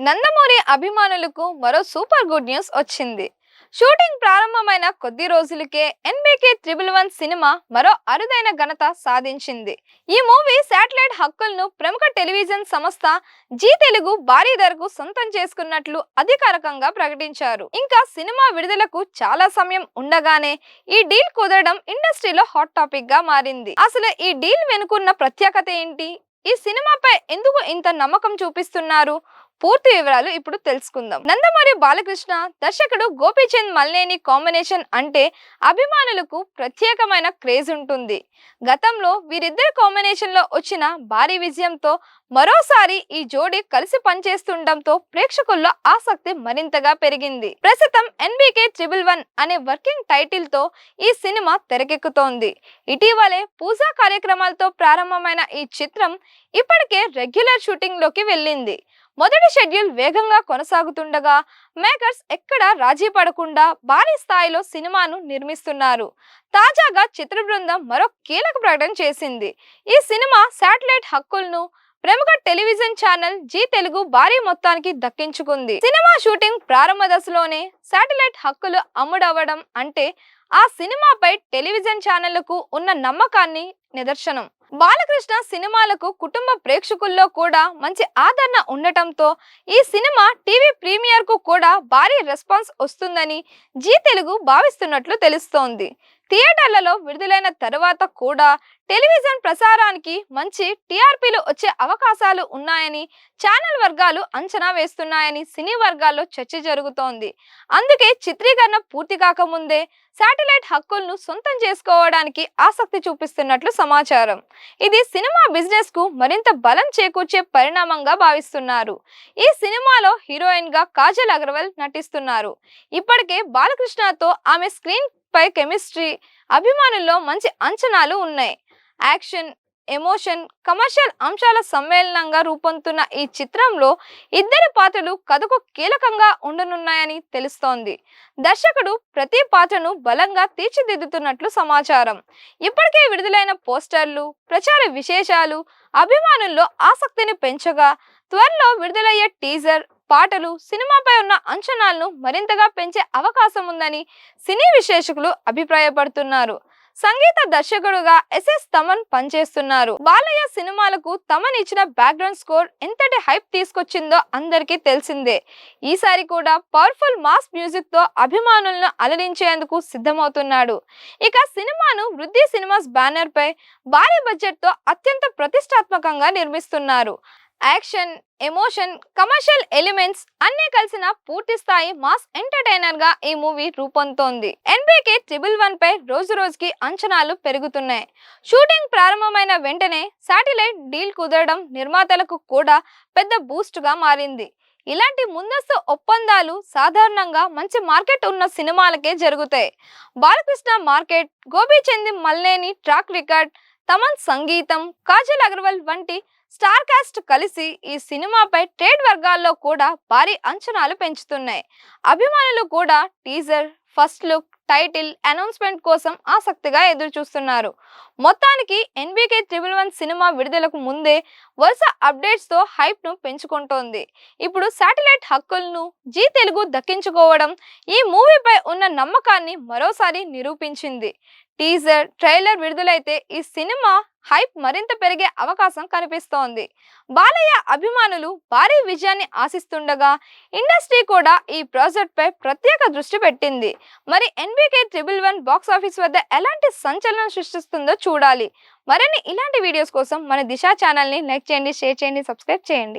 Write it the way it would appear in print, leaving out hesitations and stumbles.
నందమూరి అభిమానులకు మరో super good news వచ్చింది. షూటింగ్ ప్రారంభమైన కొద్ది రోజులకే ఎన్బీకే 111 సినిమా మరో అరుదైన ఘనత సాధించింది. ఈ మూవీ శాటిలైట్ హక్కులను ప్రముఖ టెలివిజన్ సంస్థ జీ తెలుగు భారీ ధరకు సొంతం చేసుకున్నట్లు అధికారికంగా ప్రకటించారు. ఇంకా సినిమా విడుదలకు చాలా సమయం ఉండగానే ఈ డీల్ కుదరడం ఇండస్ట్రీలో హాట్ టాపిక్ గా మారింది. అసలు ఈ డీల్ వెనుకున్న ప్రత్యేకత ఏంటి? ఈ సినిమాపై ఎందుకు ఇంత నమ్మకం చూపిస్తున్నారు? పూర్తి వివరాలు ఇప్పుడు తెలుసుకుందాం. నందమూరి బాలకృష్ణ, దర్శకుడు గోపీచంద్ మల్లేని కాంబినేషన్ అంటే అభిమానులకు ప్రత్యేకమైన క్రేజ్ ఉంటుంది. గతంలో వీరిద్దరి కాంబినేషన్ లో వచ్చిన భారీ విజయంతో మరోసారి ఈ జోడీ కలిసి పనిచేస్తుండటంతో ప్రేక్షకుల్లో ఆసక్తి మరింతగా పెరిగింది. ప్రస్తుతం ఎన్బీకే 111 అనే వర్కింగ్ టైటిల్ తో ఈ సినిమా తెరకెక్కుతోంది. ఇటీవలే పూజా కార్యక్రమాలతో ప్రారంభమైన ఈ చిత్రం ఇప్పటికే రెగ్యులర్ షూటింగ్ లోకి వెళ్ళింది. మొదటి షెడ్యూల్ వేగంగా కొనసాగుతుండగా మేకర్స్ ఎక్కడా రాజీ పడకుండా భారీ స్థాయిలో సినిమాను నిర్మిస్తున్నారు. తాజాగా చిత్ర బృందం మరో కీలక ప్రకటన చేసింది. ఈ సినిమా శాటిలైట్ హక్కులను ప్రముఖ టెలివిజన్ ఛానల్ జీ తెలుగు భారీ మొత్తానికి దక్కించుకుంది. సినిమా షూటింగ్ ప్రారంభ దశలోనే శాటిలైట్ హక్కులు అమ్ముడవడం అంటే ఆ సినిమాపై టెలివిజన్ ఛానళ్లకు ఉన్న నమ్మకాన్ని నిదర్శనం. బాలకృష్ణ సినిమాలకు కుటుంబ ప్రేక్షకుల్లో కూడా మంచి ఆదరణ ఉండటంతో ఈ సినిమా టీవీ ప్రీమియర్ కు కూడా భారీ రెస్పాన్స్ వస్తుందని జీ తెలుగు భావిస్తున్నట్లు తెలుస్తోంది. థియేటర్లలో విడుదలైన తర్వాత కూడా టెలివిజన్ ప్రసారానికి మంచి టీఆర్పీలు వచ్చే అవకాశాలు ఉన్నాయని ఛానల్ వర్గాలు అంచనా వేస్తున్నాయని సినీ వర్గాల్లో చర్చ జరుగుతోంది. అందుకే చిత్రీకరణ పూర్తి కాకముందే శాటిలైట్ హక్కులను సొంతం చేసుకోవడానికి ఆసక్తి చూపిస్తున్నట్లు సమాచారం. ఇది సినిమా బిజినెస్ కు మరింత బలం చేకూర్చే పరిణామంగా భావిస్తున్నారు. ఈ సినిమాలో హీరోయిన్ గా కాజల్ అగర్వాల్ నటిస్తున్నారు. ఇప్పటికే బాలకృష్ణతో ఆమె స్క్రీన్ పై కెమిస్ట్రీ అభిమానుల్లో మంచి అంచనాలు ఉన్నాయి. యాక్షన్, ఎమోషన్, కమర్షియల్ అంశాల సమ్మేళనంగా రూపొందుతున్న ఈ చిత్రంలో ఇద్దరి పాత్రలు కథకు కీలకంగా ఉండనున్నాయని తెలుస్తోంది. దర్శకుడు ప్రతి పాత్రను బలంగా తీర్చిదిద్దుతున్నట్లు సమాచారం. ఇప్పటికే విడుదలైన పోస్టర్లు, ప్రచార విశేషాలు అభిమానుల్లో ఆసక్తిని పెంచగా త్వరలో విడుదలయ్యే టీజర్, పాటలు సినిమాపై ఉన్న అంచనాలను మరింతగా పెంచే అవకాశం ఉందని సినీ విశ్లేషకులు అభిప్రాయపడుతున్నారు. సంగీత దర్శకుడుగా ఎస్ఎస్ తమన్ పనిచేస్తున్నారు. బాలయ్య సినిమాలకు తమన్ ఇచ్చిన బ్యాక్గ్రౌండ్ స్కోర్ ఎంతటి హైప్ తీసుకొచ్చిందో అందరికీ తెలిసిందే. ఈసారి కూడా పవర్ఫుల్ మాస్ మ్యూజిక్ తో అభిమానులను అలరించేందుకు సిద్ధమవుతున్నాడు. ఇక సినిమాను వృద్ధి సినిమాస్ బ్యానర్ పై భారీ బడ్జెట్ తో అత్యంత ప్రతిష్టాత్మకంగా నిర్మిస్తున్నారు. యాక్షన్, ఎమోషన్, కమర్షియల్ ఎలిమెంట్స్ అన్ని కలిసిన పూర్తి స్థాయి మాస్ ఎంటర్టైనర్ గా ఈ మూవీ రూపొందుతోంది. ఎన్బీకే 111 పై రోజు రోజుకి అంచనాలు పెరుగుతున్నాయి. షూటింగ్ ప్రారంభమైన వెంటనే శాటిలైట్ డీల్ కుదరడం నిర్మాతలకు కూడా పెద్ద బూస్ట్ గా మారింది. ఇలాంటి ముందస్తు ఒప్పందాలు సాధారణంగా మంచి మార్కెట్ ఉన్న సినిమాలకే జరుగుతాయి. Balakrishna market, Gopichand Malineni track record, Thaman సంగీతం, కాజల్ అగర్వాల్ వంటి స్టార్ కాస్ట్ కలిసి ఈ సినిమాపై ట్రేడ్ వర్గాల్లో కూడా భారీ అంచనాలు పెంచుతున్నాయి. అభిమానులు కూడా teaser, first look, title announcement కోసం ఆసక్తిగా ఎదురు చూస్తున్నారు. మొత్తానికి ఎన్బీకే 111 సినిమా విడుదలకు ముందే వరుస అప్డేట్స్ తో హైప్ ను పెంచుకుంటోంది. ఇప్పుడు శాటిలైట్ హక్కులను జీ తెలుగు దక్కించుకోవడం ఈ మూవీపై ఉన్న నమ్మకాన్ని మరోసారి నిరూపించింది. టీజర్, ట్రైలర్ విడుదలైతే ఈ సినిమా హైప్ మరింత పెరిగే అవకాశం కనిపిస్తోంది. బాలయ్య అభిమానులు భారీ విజయాన్ని ఆశిస్తుండగా ఇండస్ట్రీ కూడా ఈ ప్రాజెక్ట్ పై ప్రత్యేక దృష్టి పెట్టింది. మరి ఎన్బీకే 111 బాక్స్ ఆఫీస్ వద్ద ఎలాంటి సంచలనం సృష్టిస్తుందో చూడాలి. మరిన్ని ఇలాంటి వీడియోస్ కోసం మన దిశ ఛానల్ ని లైక్ చేయండి, షేర్ చేయండి, సబ్స్క్రైబ్ చేయండి.